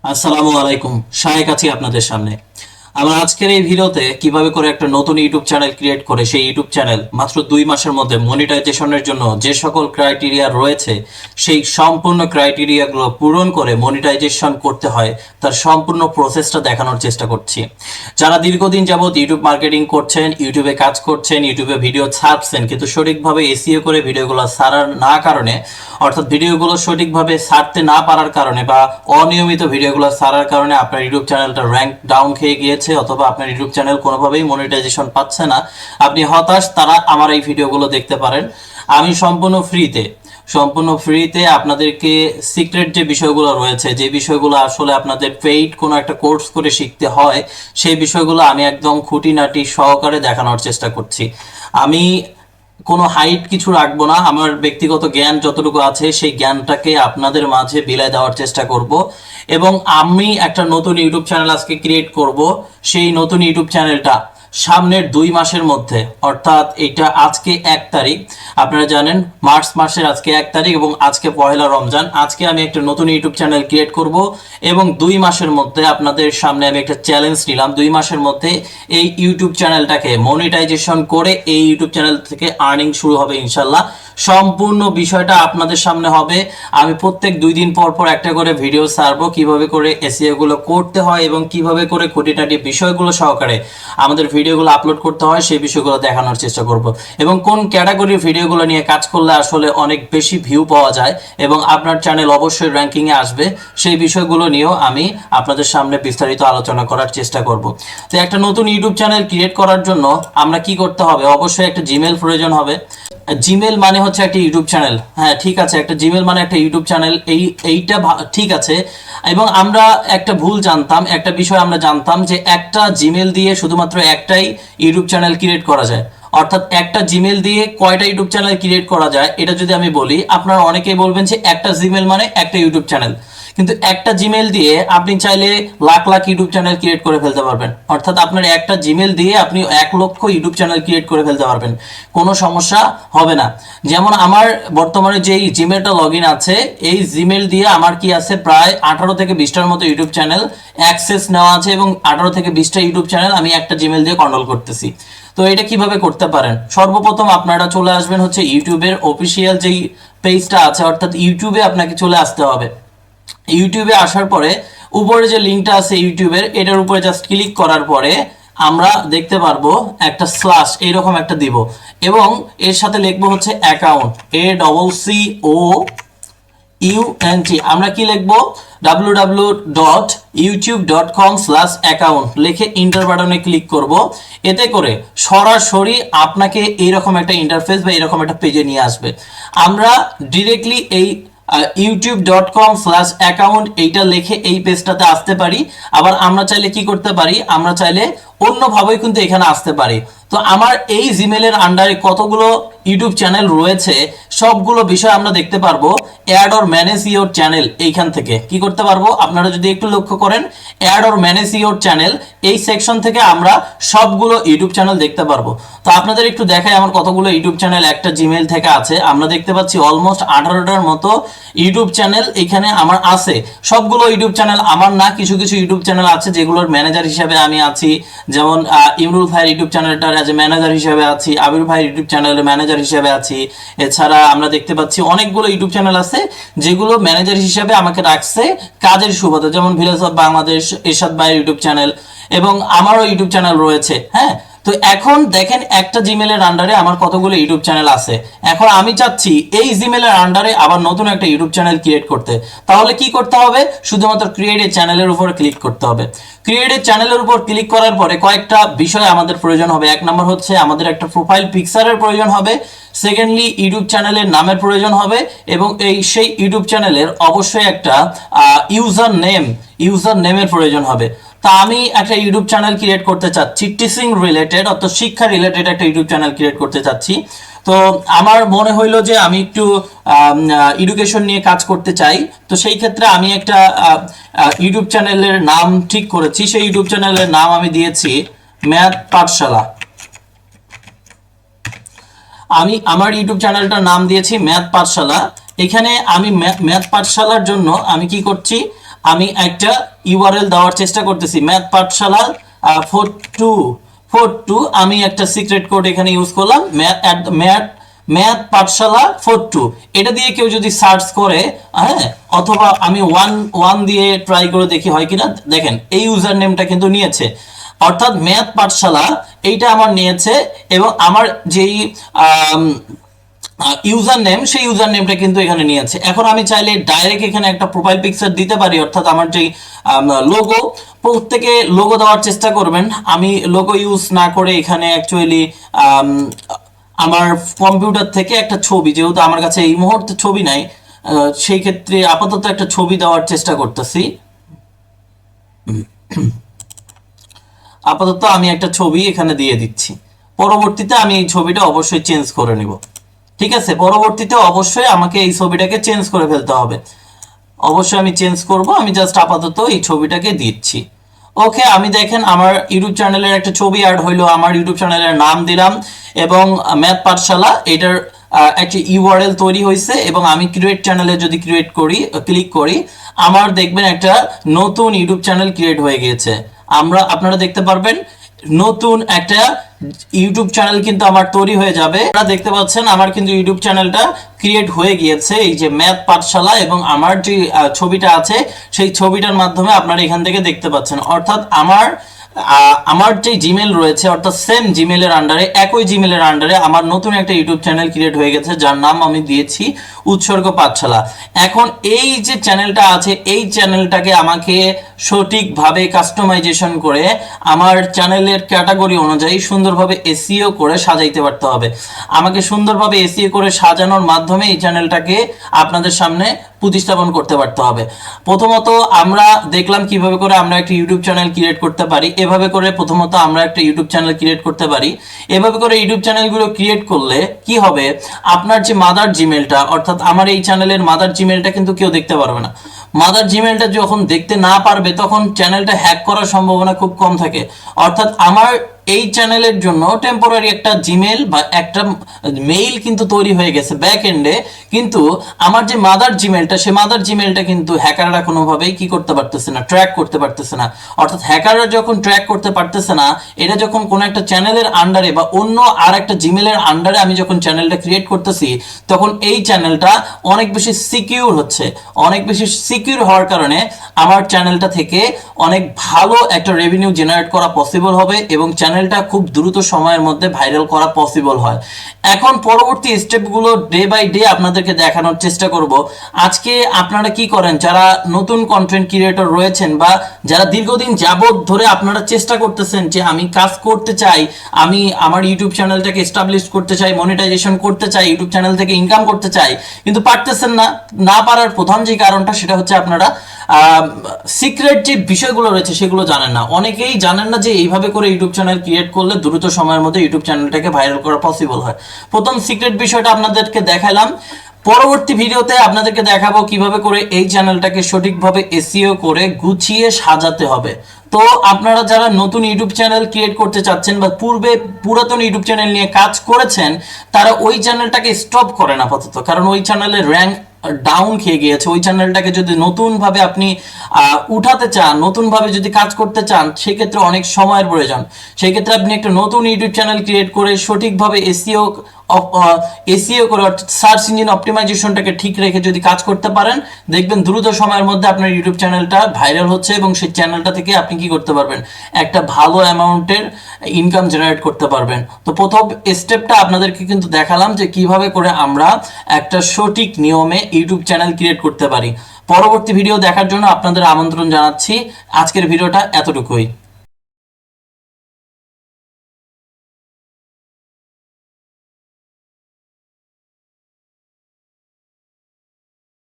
আসসালামু আলাইকুম। শায়েক আছি আপনাদের সামনে। আমরা আজকের এই ভিডিওতে কিভাবে করে একটা নতুন ইউটিউব চ্যানেল ক্রিয়েট করে সেই ইউটিউব চ্যানেল মাত্র 2 মাসের মধ্যে মনিটাইজেশনের জন্য যে সকল ক্রাইটেরিয়া রয়েছে সেই সম্পূর্ণ ক্রাইটেরিয়াগুলো পূরণ করে মনিটাইজেশন করতে হয় তার সম্পূর্ণ প্রসেসটা দেখানোর চেষ্টা করছি। যারা দীর্ঘদিন যাবত ইউটিউব মার্কেটিং করছেন, ইউটিউবে কাজ করছেন, ইউটিউবে ভিডিও ছাড়ছেন কিন্তু সঠিকভাবে এসইও করে ভিডিওগুলো ছাড়ার না কারণে, অর্থাৎ ভিডিওগুলো সঠিকভাবে ছাড়তে না পারার কারণে বা অনিয়মিত ভিডিওগুলো ছাড়ার কারণে আপনার ইউটিউব চ্যানেলটা র্যাঙ্ক ডাউন খেয়ে গিয়েছে অথবা আপনার ইউটিউব চ্যানেল কোনোভাবেই মনিটাইজেশন পাচ্ছে না, আপনি হতাশ, তারা আমার এই ভিডিওগুলো দেখতে পারেন। আমি সম্পূর্ণ ফ্রিতে আপনাদেরকে সিক্রেট যে বিষয়গুলো রয়েছে, যে বিষয়গুলো আসলে আপনাদের পেইড কোনো একটা কোর্স করে শিখতে হয়, সেই বিষয়গুলো আমি একদম খুঁটিনাটি সহকারে দেখানোর চেষ্টা করছি। আমি কোনো হাইট কিছু রাখবো না, আমার ব্যক্তিগত জ্ঞান যতটুকু আছে সেই জ্ঞানটাকে আপনাদের মাঝে বিলাই দেওয়ার চেষ্টা করব। এবং আমি একটা নতুন ইউটিউব চ্যানেল আজকে ক্রিয়েট করব। সেই নতুন ইউটিউব চ্যানেলটা সামনের 2 মাসের মধ্যে, অর্থাৎ এটা আজকে 1 তারিখ, আপনারা জানেন মার্চ মাসের আজকে 1 তারিখ এবং আজকে পহেলা রমজান। আজকে আমি একটা নতুন ইউটিউব চ্যানেল ক্রিয়েট করব এবং 2 মাসের মধ্যে আপনাদের সামনে আমি একটা চ্যালেঞ্জ নিলাম। 2 মাসের মধ্যে এই ইউটিউব চ্যানেলটাকে মনিটাইজেশন করে এই ইউটিউব চ্যানেল থেকে আর্নিং শুরু হবে ইনশাল্লাহ। সম্পূর্ণ বিষয়টা আপনাদের সামনে হবে। আমি প্রত্যেক 2 দিন পর পর একটা করে ভিডিও ছাড়বো, কিভাবে করে এসইও গুলো করতে হয় এবং কিভাবে করে খুঁটিনাটি বিষয়গুলো সহকারে আমাদের ভিডিওগুলো আপলোড করতে হয় সেই বিষয়গুলো দেখানোর চেষ্টা করব। এবং কোন ক্যাটাগরির ভিডিওগুলো নিয়ে কাজ করলে আসলে অনেক বেশি ভিউ পাওয়া যায় এবং আপনার চ্যানেল অবশ্যই র্যাঙ্কিংয়ে আসবে, সেই বিষয়গুলো নিয়েও আমি আপনাদের সামনে বিস্তারিত আলোচনা করার চেষ্টা করব। তো একটা নতুন ইউটিউব চ্যানেল ক্রিয়েট করার জন্য আমরা কি করতে হবে? অবশ্যই একটা জিমেল প্রয়োজন হবে। জিমেল মানে হচ্ছে একটা ইউটিউব চ্যানেল, হ্যাঁ ঠিক আছে, একটা জিমেল মানে একটা ইউটিউব চ্যানেল, এইটা ঠিক আছে। এবং আমরা একটা ভুল জানতাম, একটা বিষয় আমরা জানতাম যে একটা জিমেল দিয়ে শুধুমাত্র একটাই ইউটিউব চ্যানেল ক্রিয়েট করা যায়। অর্থাৎ একটা জিমেল দিয়ে কয়টা ইউটিউব চ্যানেল ক্রিয়েট করা যায় এটা যদি আমি বলি, আপনারা অনেকেই বলবেন যে একটা জিমেল মানে একটা ইউটিউব চ্যানেল, কিন্তু একটা জিমেল দিয়ে আপনি চাইলে lakh lakh YouTube channel create করে ফেলতে পারবেন। অর্থাৎ আপনার একটা জিমেল দিয়ে আপনি 1 লক্ষ ইউটিউব চ্যানেল ক্রিয়েট করে ফেলতে পারবেন, কোনো সমস্যা হবে না। যেমন আমার বর্তমানে যেই জিমেলটা লগ ইন আছে, এই জিমেল দিয়ে আমার কি আছে, প্রায় 18 থেকে 20টার মতো ইউটিউব চ্যানেল অ্যাক্সেস নেওয়া আছে এবং 18 থেকে 20টা ইউটিউব চ্যানেল আমি একটা জিমেল দিয়ে কন্ট্রোল করতেছি। তো এটা কিভাবে করতে পারেন? সর্বপ্রথম আপনারা চলে আসবেন হচ্ছে ইউটিউবের অফিসিয়াল যেই পেজটা আছে, অর্থাৎ ইউটিউবে আপনাকে চলে আসতে হবে। ইউটিউবে আসার পরে উপরে যে লিঙ্কটা আছে ইউটিউবের, এটার উপরে জাস্ট ক্লিক করার পরে আমরা দেখতে পারবো একটা স্ল্যাশ এইরকম একটা দিব এবং এর সাথে লিখবো হচ্ছে অ্যাকাউন্ট, ACCOUNT। আমরা কি লিখবো? www.youtube.com/account লিখে ইন্টার বাটনে ক্লিক করব। এতে করে সরাসরি আপনাকে এইরকম একটা ইন্টারফেস বা এরকম একটা পেজে নিয়ে আসবে। আমরা ডিরেক্টলি এই youtube.com/account এইটা লিখে এই পেজটাতে আসতে পারি। আবার আমরা চাইলে কি করতে পারি, আমরা চাইলে অন্যভাবেই কিন্তু এখানে আসতে পারি। তো আমার এই জিমেলের আন্ডারে কতগুলো ইউটিউব চ্যানেল রয়েছে সবগুলো বিষয় আমরা দেখতে পারবো। Add or manage your channel, এইখান থেকে কি করতে পারবো, আপনারা যদি একটু লক্ষ্য করেন, add or manage your channel এই সেকশন থেকে আমরা সবগুলো ইউটিউব চ্যানেল দেখতে পারবো। তো আপনাদের একটু দেখাই আমার কতগুলো ইউটিউব চ্যানেল একটা জিমেল থেকে আছে। আমরা দেখতে পাচ্ছি অলমোস্ট 18টার মতো ইউটিউব চ্যানেল এখানে আমার আছে। সবগুলো ইউটিউব চ্যানেল আমার না, কিছু কিছু ইউটিউব চ্যানেল আছে যেগুলোর ম্যানেজার হিসেবে আমি আছি। যেমন ইমরুল ভাইয়ের ইউটিউব চ্যানেলটার অ্যাজ এ ম্যানেজার হিসেবে আছি, আবির ভাইয়ের ইউটিউব চ্যানেলের ম্যানেজার হিসেবে আছি। এছাড়া আমরা দেখতে পাচ্ছি অনেকগুলো ইউটিউব চ্যানেল আছে যেগুলো ম্যানেজার হিসেবে আমাকে রাখছে কাজের সুবাদে, যেমন ভিলেজ অফ বাংলাদেশ, এরশাদ ভাইয়ের ইউটিউব চ্যানেল এবং আমারও ইউটিউব চ্যানেল রয়েছে। হ্যাঁ, তো এখন দেখেন একটা জিমেলের আন্ডারে আমার কতগুলো ইউটিউব চ্যানেল আছে। এখন আমি চাচ্ছি এই জিমেলের আন্ডারে আবার নতুন একটা ইউটিউব চ্যানেল ক্রিয়েট করতে। তাহলে কি করতে হবে? শুধুমাত্র ক্রিয়েট এ চ্যানেলের উপর ক্লিক করতে হবে। ক্রিয়েট এ চ্যানেলের উপর ক্লিক করার পরে কয়েকটা বিষয় আমাদের প্রয়োজন হবে। 1 নম্বর হচ্ছে আমাদের একটা প্রোফাইল পিকচারের প্রয়োজন হবে। সেকেন্ডলি ইউটিউব চ্যানেলের নামের প্রয়োজন হবে এবং সেই ইউটিউব চ্যানেলের অবশ্যই একটা ইউজার নেমের প্রয়োজন হবে। তা আমি একটা ইউটিউব চ্যানেল ক্রিয়েট করতে চাচ্ছি টিচিং রিলেটেড, অর্থাৎ শিক্ষা রিলেটেড একটা ইউটিউব চ্যানেল ক্রিয়েট করতে চাচ্ছি। তো আমার মনে হইলো যে আমি একটু এডুকেশন নিয়ে কাজ করতে চাই। তো সেই ক্ষেত্রে আমি একটা ইউটিউব চ্যানেলের নাম ঠিক করেছি। সেই ইউটিউব চ্যানেলের নাম আমি দিয়েছি ম্যাথ পাঠশালা। আমি আমার ইউটিউব চ্যানেলটার নাম দিয়েছি ম্যাথ পাঠশালা। এখানে আমি ম্যাথ পাঠশালার জন্য আমি কি করছি, আমি একটা ইউআরএল দেওয়ার চেষ্টা করতেছি, ম্যাথ পাঠশালা 4242। আমি একটা সিক্রেট কোড এখানে ইউজ করলাম, ম্যাথ পাঠশালা 42। এটা দিয়ে কেউ যদি সার্চ করে, হ্যাঁ, অথবা আমি 1 দিয়ে ট্রাই করে দেখি হয় কিনা। দেখেন এই ইউজার নেমটা কিন্তু নিয়েছে, অর্থাৎ ম্যাথ পাঠশালা এইটা আমার নিয়েছে, এবং আমার যেই ইউজার নেম, সেই ইউজার নেমটা কিন্তু এখানে নিয়েছে। এখন আমি চাইলে ডাইরেক্ট এখানে একটা প্রোফাইল পিকচার দিতে পারি, অর্থাৎ আমার যেই লোগো, প্রত্যেকে লোগো দেওয়ার চেষ্টা করবেন। আমি লোগো ইউজ না করে এখানে অ্যাকচুয়ালি আমার কম্পিউটার থেকে একটা ছবি, যেহেতু আমার কাছে এই মুহূর্তে ছবি নাই, সেই ক্ষেত্রে আপাতত একটা ছবি দেওয়ার চেষ্টা করতেছি। আপাতত আমি একটা ছবি এখানে দিয়ে দিচ্ছি, পরবর্তীতে আমি এই ছবিটা অবশ্যই চেঞ্জ করে নিব। ঠিক আছে, পরবর্তীতে অবশ্যই আমাকে এই ছবিটাকে চেঞ্জ করে ফেলতে হবে, অবশ্যই আমি চেঞ্জ করব। আমি জাস্ট আপাতত এই ছবিটাকে দিচ্ছি। ওকে, আমি দেখেন আমার ইউটিউব চ্যানেলের একটা ছবি অ্যাড হইলো, আমার ইউটিউব চ্যানেলের নাম দিলাম, এবং ম্যাথ পাঠশালা এটার একটা ইউআরএল তৈরি হয়েছে, এবং আমি ক্রিয়েট চ্যানেলে যদি ক্লিক করি, আমার দেখবেন একটা নতুন ইউটিউব চ্যানেল ক্রিয়েট হয়ে গিয়েছে। আপনারা দেখতে পারবেন নতুন একটা ইউটিউব চ্যানেল কিন্তু আমার তৈরি হয়ে যাবে। আপনারা দেখতে পাচ্ছেন আমার কিন্তু ইউটিউব চ্যানেলটা ক্রিয়েট হয়ে গিয়েছে, এই যে ম্যাথ পাঠশালা, এবং আমার যে ছবিটা আছে সেই ছবিটার মাধ্যমে আপনারা এখান থেকে দেখতে পাচ্ছেন। অর্থাৎ আমার যে জিমেল রয়েছে, অর্থাৎ সেম জিমেলের আন্ডারে, একই জিমেলের আন্ডারে আমার নতুন একটা ইউটিউব চ্যানেল ক্রিয়েট হয়ে গেছে, যার নাম আমি দিয়েছি উৎসর্গ পাঠশালা। এখন এই যে চ্যানেলটা আছে, এই চ্যানেলটাকে আমাকে সঠিকভাবে কাস্টমাইজেশন করে আমার চ্যানেলের ক্যাটাগরি অনুযায়ী সুন্দরভাবে এসইও করে সাজাইতে পারতে হবে। আমাকে সুন্দরভাবে এসইও করে সাজানোর মাধ্যমে এই চ্যানেলটাকে আপনাদের সামনে প্রতিস্থাপন করতে পারতে হবে। প্রথমত আমরা দেখলাম কিভাবে করে আমরা একটা ইউটিউব চ্যানেল ক্রিয়েট করতে পারি। এভাবে করে প্রথমত আমরা একটা ইউটিউব চ্যানেল ক্রিয়েট করতে পারি। এভাবে করে ইউটিউব চ্যানেলগুলো ক্রিয়েট করলে কি হবে, আপনার যে মাদার জিমেলটা, অর্থাৎ আমার এই চ্যানেলের মাদার জিমেলটা কিন্তু কেউ দেখতে পারবে না। মাদার জিমেলটা যখন দেখতে না পারবে, তখন চ্যানেলটা হ্যাক করার সম্ভাবনা খুব কম থাকে। অর্থাৎ আমার এই চ্যানেলের জন্য টেম্পোরারি একটা জিমেল বা একটা মেইল কিন্তু তৈরি হয়ে গেছে ব্যাক এন্ডে, কিন্তু আমার যে মাদার জিমেলটা, সে মাদার জিমেলটা কিন্তু হ্যাকাররা কোনোভাবেই কি করতে পারতেছে না, ট্র্যাক করতে পারতেছে না। অর্থাৎ হ্যাকাররা যখন ট্র্যাক করতে পারতেছে না, এটা যখন কোনো একটা চ্যানেলের আন্ডারে বা অন্য আর একটা জিমেলের আন্ডারে আমি যখন চ্যানেলটা ক্রিয়েট করতেছি, তখন এই চ্যানেলটা অনেক বেশি সিকিউর হচ্ছে। অনেক বেশি সিকিউর হওয়ার কারণে আমার চ্যানেলটা থেকে অনেক ভালো একটা রেভিনিউ জেনারেট করা পসিবল হবে, এবং চ্যানেলটা খুব দ্রুত সময়ের মধ্যে ভাইরাল করা পসিবল হয়। এখন পরবর্তী স্টেপগুলো ডে বাই ডে আপনাদেরকে দেখানোর চেষ্টা করব। আজকে আপনারা কি করেন, যারা নতুন কন্টেন্ট ক্রিয়েটর রয়েছেন, বা যারা দীর্ঘদিন যাবত ধরে আপনারা চেষ্টা করতেছেন যে আমি কাজ করতে চাই, আমি আমার ইউটিউব চ্যানেলটাকে এস্টাবলিশ করতে চাই, মনিটাইজেশন করতে চাই, ইউটিউব চ্যানেল থেকে ইনকাম করতে চাই, কিন্তু পারতেছেন না। না পারার প্রধান যে কারণটা, সেটা হচ্ছে আপনারা সিক্রেট যে বিষয়গুলো রয়েছে সেগুলো জানেন না। অনেকেই জানেন না যে এইভাবে করে ইউটিউব চ্যানেল ক্রিয়েট করলে দ্রুত সময়ের মধ্যে ইউটিউব চ্যানেলটাকে ভাইরাল করা পসিবল হয়। প্রথম সিক্রেট বিষয়টা আপনাদেরকে দেখালাম। পরবর্তী ভিডিওতে আপনাদেরকে দেখাবো কিভাবে করে এই চ্যানেলটাকে সঠিকভাবে এসইও করে গুছিয়ে সাজাতে হবে। তো আপনারা যারা নতুন ইউটিউব চ্যানেল ক্রিয়েট করতে চাচ্ছেন, বা পূর্বে পুরাতন ইউটিউব চ্যানেল নিয়ে কাজ করেছেন, তারা ওই চ্যানেলটাকে স্টপ করেন আপাতত, কারণ ওই চ্যানেলের র্যাঙ্ক ডাউন খেয়ে গিয়েছে। ওই চ্যানেলটাকে যদি নতুনভাবে আপনি উঠাতে চান, নতুনভাবে যদি কাজ করতে চান, সেক্ষেত্রে অনেক সময়ের প্রয়োজন। সেই ক্ষেত্রে আপনি একটা নতুন ইউটিউব চ্যানেল ক্রিয়েট করে সঠিকভাবে এসইও করে, অর্থাৎ সার্চ ইঞ্জিন অপটিমাইজেশনটাকে ঠিক রেখে যদি কাজ করতে পারেন, দেখবেন দ্রুত সময়ের মধ্যে আপনার ইউটিউব চ্যানেলটা ভাইরাল হচ্ছে, এবং সেই চ্যানেলটা থেকে আপনি কি করতে পারবেন, একটা ভালো অ্যামাউন্টের ইনকাম জেনারেট করতে পারবেন। তো প্রথম স্টেপটা আপনাদেরকে কিন্তু দেখালাম যে কিভাবে করে আমরা একটা সঠিক নিয়মে ইউটিউব চ্যানেল ক্রিয়েট করতে পারি। পরবর্তী ভিডিও দেখার জন্য আপনাদের আমন্ত্রণ জানাচ্ছি। আজকের ভিডিওটা এতটুকুই।